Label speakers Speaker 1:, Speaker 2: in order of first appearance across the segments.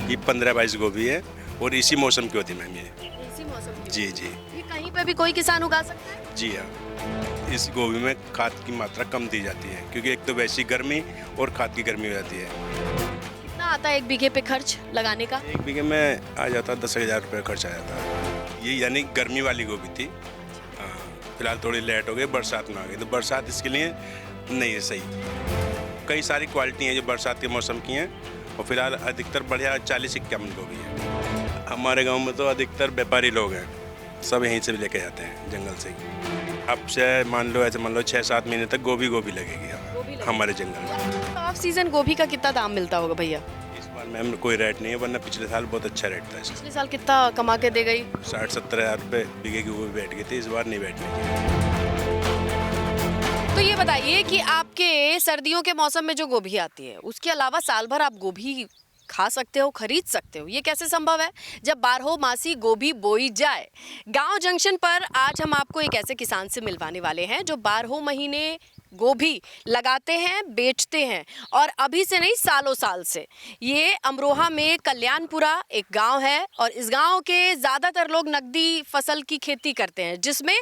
Speaker 1: ये 15-22 गोभी है और इसी मौसम की होती है मैम ये।
Speaker 2: इसी मौसम की?
Speaker 1: जी जी
Speaker 2: ये कहीं पे भी कोई किसान उगा सकता है?
Speaker 1: जी हाँ। इस गोभी में खाद की मात्रा कम दी जाती है क्योंकि एक तो वैसी गर्मी और खाद की गर्मी हो जाती है।
Speaker 2: कितना आता है 1 बीघे पे खर्च लगाने का?
Speaker 1: 1 बीघे में आ जाता 10,000 रुपये खर्च आ जाता है। ये यानी गर्मी वाली गोभी थी। हाँ, फिलहाल थोड़ी लेट हो गई, बरसात में आ गई, तो बरसात इसके लिए नहीं है सही। कई सारी क्वालिटी हैं जो बरसात के मौसम की हैं और फिलहाल अधिकतर बढ़िया 40-51 गोभी है। हमारे गांव में तो अधिकतर व्यापारी लोग हैं, सब यहीं से भी लेके जाते हैं जंगल से ही। अब से मान लो 6-7 महीने तक गोभी लगेगी हमारे जंगल में।
Speaker 2: ऑफ सीजन गोभी का कितना दाम मिलता होगा भैया?
Speaker 1: इस बार मैम कोई रेट नहीं है, वरना पिछले साल बहुत अच्छा रेट था इसका।
Speaker 2: पिछले साल कितना कमा के दे गई?
Speaker 1: 60-70 हज़ार रुपये बीघे की गोभी बैठ गई थी, इस बार नहीं बैठने।
Speaker 2: तो ये बताइए कि आपके सर्दियों के मौसम में जो गोभी आती है उसके अलावा साल भर आप गोभी खा सकते हो, खरीद सकते हो, ये कैसे संभव है जब बारहोमासी गोभी बोई जाए? गांव जंक्शन पर आज हम आपको एक ऐसे किसान से मिलवाने वाले हैं जो 12 महीने गोभी लगाते हैं, बेचते हैं और अभी से नहीं सालों साल से। ये अमरोहा में कल्याणपुरा एक गांव है और इस गांव के ज़्यादातर लोग नकदी फसल की खेती करते हैं, जिसमें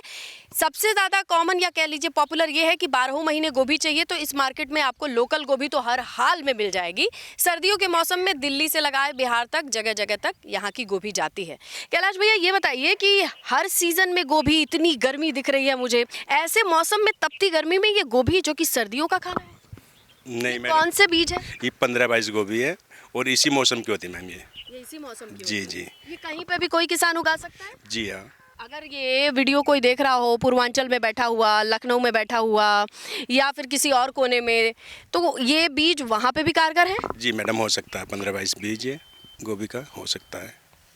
Speaker 2: सबसे ज़्यादा कॉमन या कह लीजिए पॉपुलर ये है कि 12 महीने गोभी चाहिए तो इस मार्केट में आपको लोकल गोभी तो हर हाल में मिल जाएगी। सर्दियों के मौसम में दिल्ली से लगाए बिहार तक जगह जगह तक यहाँ की गोभी जाती है। कैलाश भैया ये बताइए कि हर सीजन में गोभी, इतनी गर्मी दिख रही है मुझे, ऐसे मौसम में तपती गर्मी में ये गोभी जो कि सर्दियों का खाना है,
Speaker 1: नहीं मैम,
Speaker 2: कौन से बीज है?
Speaker 1: ये 15-22 गोभी है और इसी मौसम की होती है मैम ये।
Speaker 2: इसी मौसम की
Speaker 1: जी
Speaker 2: होती
Speaker 1: जी
Speaker 2: है। ये कहीं पे भी कोई किसान उगा सकता है?
Speaker 1: जी हाँ।
Speaker 2: अगर ये वीडियो कोई देख रहा हो पूर्वांचल में बैठा हुआ, लखनऊ में बैठा हुआ या फिर किसी और कोने में, तो ये बीज वहाँ पे भी कारगर है?
Speaker 1: जी मैडम, हो सकता है 15-22 बीज है गोभी का, हो सकता है।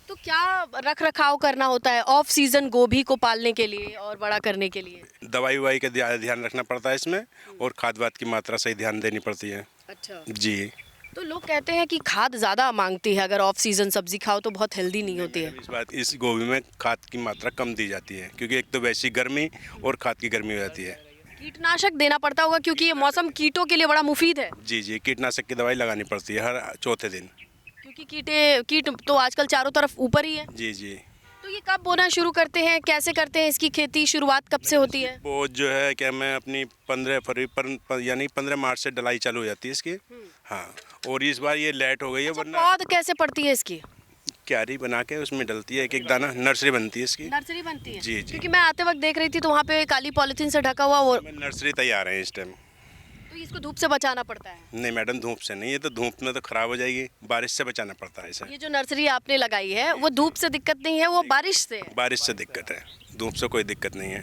Speaker 2: तो क्या रख रखाव करना होता है ऑफ सीजन गोभी को पालने के लिए और बड़ा करने के लिए?
Speaker 1: दवाई ववाई का ध्यान रखना पड़ता है इसमें और खाद वाद की मात्रा सही ध्यान देनी पड़ती है।
Speaker 2: अच्छा।
Speaker 1: जी।
Speaker 2: तो लोग कहते हैं कि खाद ज़्यादा मांगती है, अगर ऑफ सीजन सब्जी खाओ तो बहुत हेल्दी नहीं होती है।
Speaker 1: इस गोभी में खाद की मात्रा कम दी जाती है क्योंकि एक तो वैसी गर्मी और खाद की गर्मी हो जाती है।
Speaker 2: कीटनाशक देना पड़ता होगा क्योंकि ये मौसम कीटों के लिए बड़ा मुफीद है।
Speaker 1: जी जी, कीटनाशक की दवाई लगानी पड़ती है हर चौथे दिन।
Speaker 2: क्योंकि कीट तो आजकल चारों तरफ ऊपर ही है।
Speaker 1: जी जी।
Speaker 2: तो ये कब बोना शुरू करते हैं, कैसे करते हैं इसकी खेती, शुरुआत कब से होती है?
Speaker 1: वो जो है क्या, मैं अपनी 15 फरवरी पर यानी 15 मार्च से डलाई चालू हो जाती है इसकी। हाँ, और इस बार ये लेट हो गई है,
Speaker 2: अच्छा,
Speaker 1: वरना
Speaker 2: पौध कैसे पड़ती है इसकी?
Speaker 1: क्यारी बना के उसमें डलती है, एक एक दाना, नर्सरी बनती है इसकी।
Speaker 2: नर्सरी बनती है?
Speaker 1: जी जी।
Speaker 2: क्योंकि मैं आते वक्त देख रही थी तो वहाँ पे काली पॉलिथीन से ढका हुआ वो,
Speaker 1: नर्सरी तैयार है इस टाइम।
Speaker 2: तो इसको धूप से बचाना पड़ता है?
Speaker 1: नहीं मैडम, धूप से नहीं, ये तो धूप में तो खराब हो जाएगी, बारिश से बचाना पड़ता है इसे।
Speaker 2: ये जो नर्सरी आपने लगाई है वो धूप से दिक्कत नहीं है, वो बारिश से है?
Speaker 1: बारिश से दिक्कत है, धूप से कोई दिक्कत नहीं है।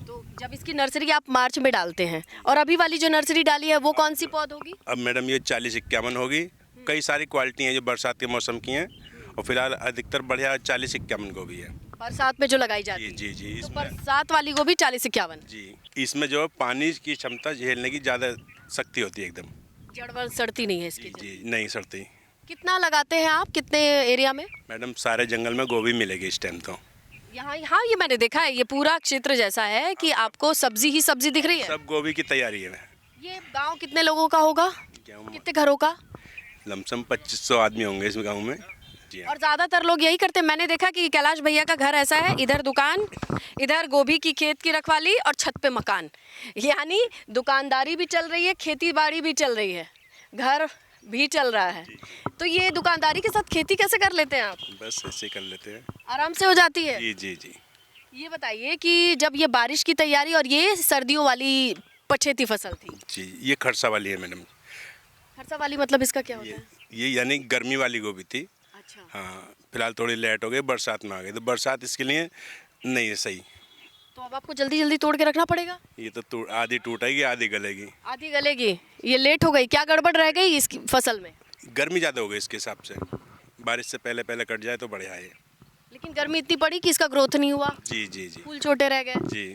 Speaker 2: तो जब इसकी नर्सरी आप मार्च में डालते हैं और अभी वाली जो नर्सरी डाली है वो कौन सी पौध होगी?
Speaker 1: अब मैडम ये 40-51 होगी। कई सारी क्वालिटी हैं जो बरसात के मौसम की हैं और फिलहाल अधिकतर बढ़िया 40-51 गोभी है।
Speaker 2: बरसात में जो लगाई जाती
Speaker 1: जी
Speaker 2: है?
Speaker 1: जी जी।
Speaker 2: तो
Speaker 1: इसमें
Speaker 2: बरसात वाली गोभी 40-51?
Speaker 1: जी, इसमें जो पानी की क्षमता झेलने की ज़्यादा शक्ति होती है एकदम।
Speaker 2: जड़ सड़ती नहीं है इसकी?
Speaker 1: जी जी, नहीं सड़ती।
Speaker 2: कितना लगाते हैं आप, कितने एरिया में?
Speaker 1: मैडम सारे जंगल में गोभी मिलेगी इस टाइम तो।
Speaker 2: यहाँ हाँ, ये मैंने देखा है, ये पूरा क्षेत्र जैसा है कि आपको सब्जी ही सब्जी दिख रही है।
Speaker 1: सब गोभी की तैयारी है।
Speaker 2: ये गांव कितने लोगों का होगा, कितने घरों का?
Speaker 1: लमसम 2500 आदमी होंगे इस गांव में। जी हाँ।
Speaker 2: और ज्यादातर लोग यही करते हैं। मैंने देखा कि कैलाश भैया का घर ऐसा है, इधर दुकान, इधर गोभी की खेत की रखवाली और छत पे मकान, यानी दुकानदारी भी चल रही है, खेती बाड़ी भी चल रही है, घर भी चल रहा है। तो ये दुकानदारी के साथ खेती कैसे कर लेते हैं आप?
Speaker 1: बस ऐसे कर लेते हैं,
Speaker 2: आराम से हो जाती है?
Speaker 1: जी जी जी।
Speaker 2: ये बताइए कि जब ये बारिश की तैयारी और ये सर्दियों वाली पछेती फसल थी,
Speaker 1: जी, ये खरसा वाली है मैडम।
Speaker 2: खरसा वाली मतलब इसका क्या होता है?
Speaker 1: ये यानी गर्मी वाली गोभी थी।
Speaker 2: अच्छा।
Speaker 1: हाँ, फिलहाल थोड़ी लेट हो गई, बरसात में आ गई, तो बरसात इसके लिए नहीं है सही।
Speaker 2: तो अब आपको जल्दी जल्दी तोड़ के रखना पड़ेगा।
Speaker 1: ये तो आधी टूटेगी, आधी गलेगी।
Speaker 2: आधी गलेगी, ये लेट हो गई, क्या गड़बड़ रह गई इसकी फसल में?
Speaker 1: गर्मी ज़्यादा हो गई इसके हिसाब से, बारिश से पहले पहले कट जाए तो बढ़िया है।
Speaker 2: लेकिन गर्मी इतनी पड़ी कि इसका ग्रोथ नहीं हुआ,
Speaker 1: जी जी जी
Speaker 2: फूल छोटे रह गए।
Speaker 1: जी।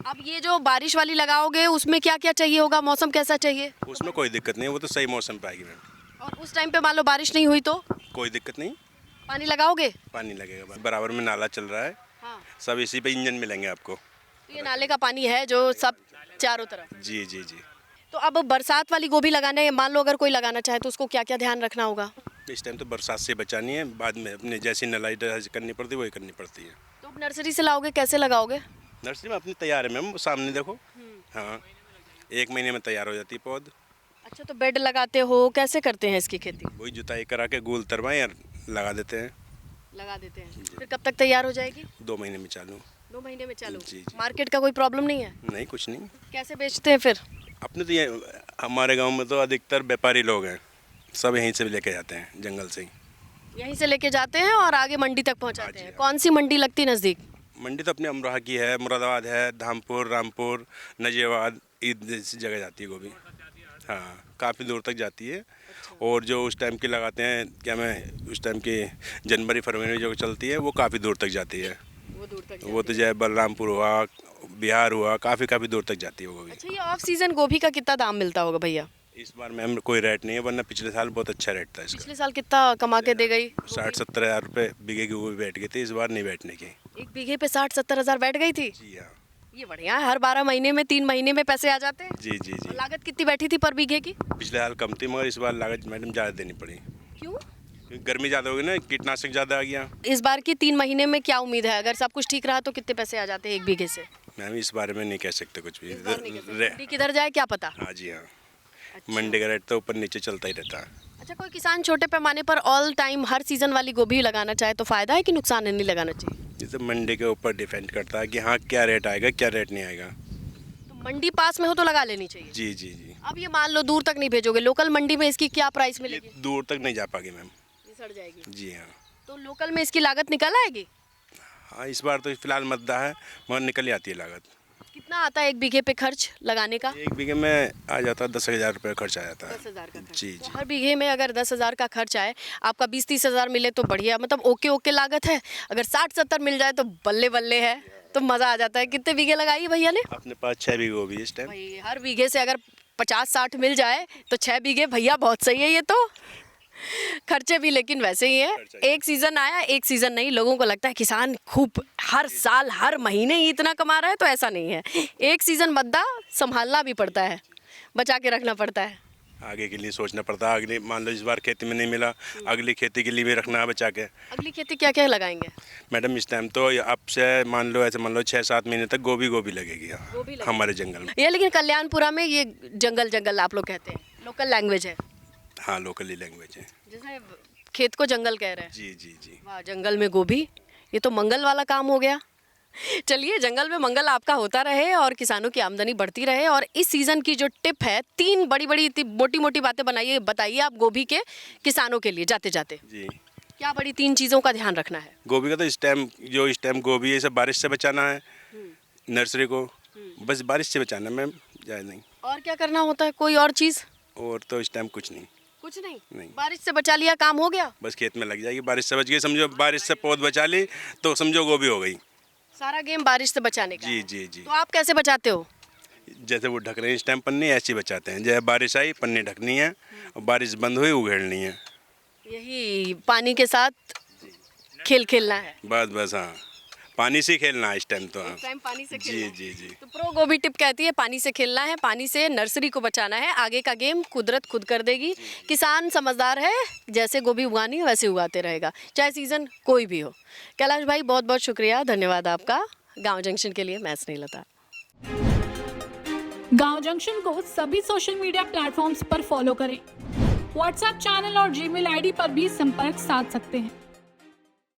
Speaker 2: अब ये जो बारिश वाली लगाओगे उसमें क्या क्या चाहिए होगा, मौसम कैसा चाहिए?
Speaker 1: उसमें कोई दिक्कत नहीं है, वो तो सही मौसम पे आएगी मैम।
Speaker 2: और उस टाइम पे मान लो बारिश नहीं हुई तो
Speaker 1: कोई दिक्कत नहीं,
Speaker 2: पानी लगाओगे?
Speaker 1: पानी लगेगा, बराबर में नाला चल रहा है।
Speaker 2: हाँ।
Speaker 1: सब इसी पे इंजन मिलेंगे आपको।
Speaker 2: तो ये नाले का पानी है जो सब चारों तरफ।
Speaker 1: जी जी जी।
Speaker 2: तो अब बरसात वाली गोभी लगाना है, मान लो अगर कोई लगाना चाहे तो उसको क्या क्या ध्यान रखना होगा?
Speaker 1: इस टाइम तो बरसात से बचानी है, बाद में अपने जैसी नलाई करनी पड़ती है वही करनी पड़ती है।
Speaker 2: तो अब नर्सरी से लाओगे, कैसे लगाओगे?
Speaker 1: नर्सरी में अपनी तैयार है मैम, वो सामने देखो। हाँ, 1 महीने में तैयार हो जाती है पौध।
Speaker 2: अच्छा, तो बेड लगाते हो, कैसे करते हैं इसकी खेती?
Speaker 1: वही जुताई करा के गोल तरवाएं और लगा देते हैं।
Speaker 2: लगा देते हैं, फिर कब तक तैयार हो जाएगी?
Speaker 1: 2 महीने में चालू।
Speaker 2: 2 महीने में चालू।
Speaker 1: जी, जी।
Speaker 2: मार्केट का कोई प्रॉब्लम नहीं है?
Speaker 1: नहीं, कुछ नहीं।
Speaker 2: कैसे बेचते हैं फिर?
Speaker 1: अपने तो ये हमारे गांव में तो अधिकतर व्यापारी लोग हैं, सब यहीं से लेके जाते हैं, जंगल से ही।
Speaker 2: यहीं से लेके जाते हैं और आगे मंडी तक पहुंचाते हैं। कौन सी मंडी लगती है नज़दीक?
Speaker 1: मंडी तो अपने अमरोहा की है, मुरादाबाद है, धामपुर, रामपुर, नजियाबाद, इस जगह जाती है गोभी। हाँ, काफ़ी दूर तक जाती है। और जो उस टाइम की लगाते हैं, क्या मैं उस टाइम की जनवरी फरवरी में जो चलती है वो काफ़ी दूर तक जाती है।
Speaker 2: वो दूर तक
Speaker 1: वो तो जय बलरामपुर हुआ, बिहार हुआ, काफ़ी दूर तक जाती है वो गोभी।
Speaker 2: अच्छा, ये ऑफ सीजन गोभी का कितना दाम मिलता होगा भैया?
Speaker 1: इस बार मैम कोई रेट नहीं है, वरना पिछले साल बहुत अच्छा रेट था इसका।
Speaker 2: पिछले साल कितना कमा के दे गई?
Speaker 1: 60-70 हज़ार रुपये बीघे की गोभी बैठ गई थी, इस बार नहीं बैठने की।
Speaker 2: 1 बीघे पे 60-70 हज़ार बैठ गई थी?
Speaker 1: जी हाँ।
Speaker 2: ये बढ़िया है, हर 12 महीने में 3 महीने में पैसे आ जाते हैं।
Speaker 1: जी जी जी।
Speaker 2: और लागत कितनी बैठी थी पर बीघे की?
Speaker 1: पिछले साल कम थी, मगर इस बार लागत मैडम ज़्यादा देनी पड़ी,
Speaker 2: क्यों?
Speaker 1: क्योंकि गर्मी ज़्यादा होगी ना, कीटनाशक ज़्यादा आ गया।
Speaker 2: इस बार की 3 महीने में क्या उम्मीद है? अगर सब कुछ ठीक रहा तो कितने पैसे आ जाते हैं 1 बीघे से?
Speaker 1: मैम इस बारे में नहीं कह सकते कुछ भी।
Speaker 2: इस बार नहीं कह सकते। मंडी किधर जाए क्या पता?
Speaker 1: हाँ जी हाँ, मंडी का रेट तो ऊपर नीचे चलता ही रहता है।
Speaker 2: अच्छा, कोई किसान छोटे पैमाने पर ऑल टाइम हर सीजन वाली गोभी लगाना चाहे तो फायदा है कि नुकसान है, नहीं लगाना चाहिए?
Speaker 1: ये तो मंडी के ऊपर डिपेंड करता है कि हाँ क्या रेट आएगा, क्या रेट नहीं आएगा।
Speaker 2: तो मंडी पास में हो तो लगा लेनी चाहिए।
Speaker 1: जी जी जी।
Speaker 2: अब ये मान लो दूर तक नहीं भेजोगे, लोकल मंडी में इसकी क्या प्राइस
Speaker 1: ये
Speaker 2: मिलेगी?
Speaker 1: दूर तक नहीं जा पाएगी मैम।
Speaker 2: ये सड़ जाएगी।
Speaker 1: जी हाँ।
Speaker 2: तो लोकल में इसकी लागत निकल आएगी?
Speaker 1: हाँ, इस बार तो फिलहाल मद्दा है, मगर निकल जाती है लागत।
Speaker 2: कितना आता है 1 बीघे पे खर्च लगाने का?
Speaker 1: 1 बीघे में आ जाता है 10,000 रुपये खर्च आ जाता है।
Speaker 2: 10,000 का खर्च।
Speaker 1: जी
Speaker 2: तो
Speaker 1: जी।
Speaker 2: हर बीघे में अगर 10,000 का खर्च आए, आपका 20-30 हज़ार मिले तो बढ़िया, मतलब ओके ओके लागत है। अगर 60-70 मिल जाए तो बल्ले बल्ले है, तो मज़ा आ जाता है। कितने बीघे लगाई भैया ने?
Speaker 1: अपने पास 6 बीघे गोभी इस टाइम।
Speaker 2: भाई हर बीघे से अगर 50-60 मिल जाए तो 6 बीघे भैया बहुत सही है। ये तो खर्चे भी लेकिन वैसे ही है। एक सीजन आया, एक सीजन नहीं। लोगों को लगता है किसान खूब हर साल हर महीने ही इतना कमा रहा है, तो ऐसा नहीं है। एक सीजन मद्दा संभालना भी पड़ता है, बचा के रखना पड़ता है।
Speaker 1: आगे के लिए सोचना पड़ता है। अगली मान लो इस बार खेती में नहीं मिला, अगली खेती के लिए भी रखना है बचा के।
Speaker 2: अगली खेती क्या क्या लगाएंगे?
Speaker 1: मैडम इस टाइम तो अब से मान लो 6-7 महीने तक गोभी लगेगी
Speaker 2: गोभी लगेगी।
Speaker 1: हमारे जंगल में।
Speaker 2: ये लेकिन कल्याणपुरा में ये जंगल आप लोग कहते हैं, लोकल लैंग्वेज है,
Speaker 1: हाँ, लोकली लैंग्वेज है।
Speaker 2: जैसे खेत को जंगल कह रहे हैं।
Speaker 1: जी जी जी।
Speaker 2: वाह, जंगल में गोभी, ये तो मंगल वाला काम हो गया। चलिए, जंगल में मंगल आपका होता रहे और किसानों की आमदनी बढ़ती रहे। और इस सीजन की जो टिप है, 3 बड़ी मोटी मोटी बातें बताइए आप गोभी के किसानों के लिए जाते जाते।
Speaker 1: जी,
Speaker 2: क्या बड़ी 3 चीज़ों का ध्यान रखना है?
Speaker 1: गोभी का तो इस टाइम गोभी है, सब बारिश से बचाना है नर्सरी को, बस बारिश से बचाना है मैम, ज़्यादा नहीं।
Speaker 2: और क्या करना होता है, कोई और चीज़?
Speaker 1: और तो इस टाइम कुछ नहीं।
Speaker 2: कुछ नहीं?
Speaker 1: नहीं।
Speaker 2: बारिश से बचा लिया, काम हो गया।
Speaker 1: बस खेत में लग जाएगी, बारिश से बच गई समझो, बारिश से पौध बचा ली तो समझो गोभी हो गई।
Speaker 2: सारा गेम बारिश से बचाने का
Speaker 1: जी
Speaker 2: है।
Speaker 1: जी जी।
Speaker 2: तो आप कैसे बचाते हो?
Speaker 1: जैसे वो ढक रहे हैं इस टाइम पन्नी, ऐसी बचाते हैं। जैसे बारिश आई पन्नी ढकनी है, और बारिश बंद हुई उघेड़नी है।
Speaker 2: यही पानी के साथ खेलना है।
Speaker 1: बस हाँ, पानी से खेलना है इस टाइम तो। हाँ,
Speaker 2: टाइम पानी से
Speaker 1: जी
Speaker 2: खेलना है।
Speaker 1: जी जी।
Speaker 2: तो प्रो गोभी टिप कहती है पानी से खेलना है, पानी से नर्सरी को बचाना है। आगे का गेम कुदरत खुद कर देगी। किसान समझदार है, जैसे गोभी उगानी है वैसे उगाते रहेगा, चाहे सीजन कोई भी हो। कैलाश भाई, बहुत बहुत शुक्रिया, धन्यवाद आपका। गांव जंक्शन के लिए मैं स्नेहलता।
Speaker 3: गांव जंक्शन को सभी सोशल मीडिया प्लेटफॉर्म्स पर फॉलो करें। व्हाट्सएप चैनल और जीमेल आईडी पर भी संपर्क साध सकते हैं।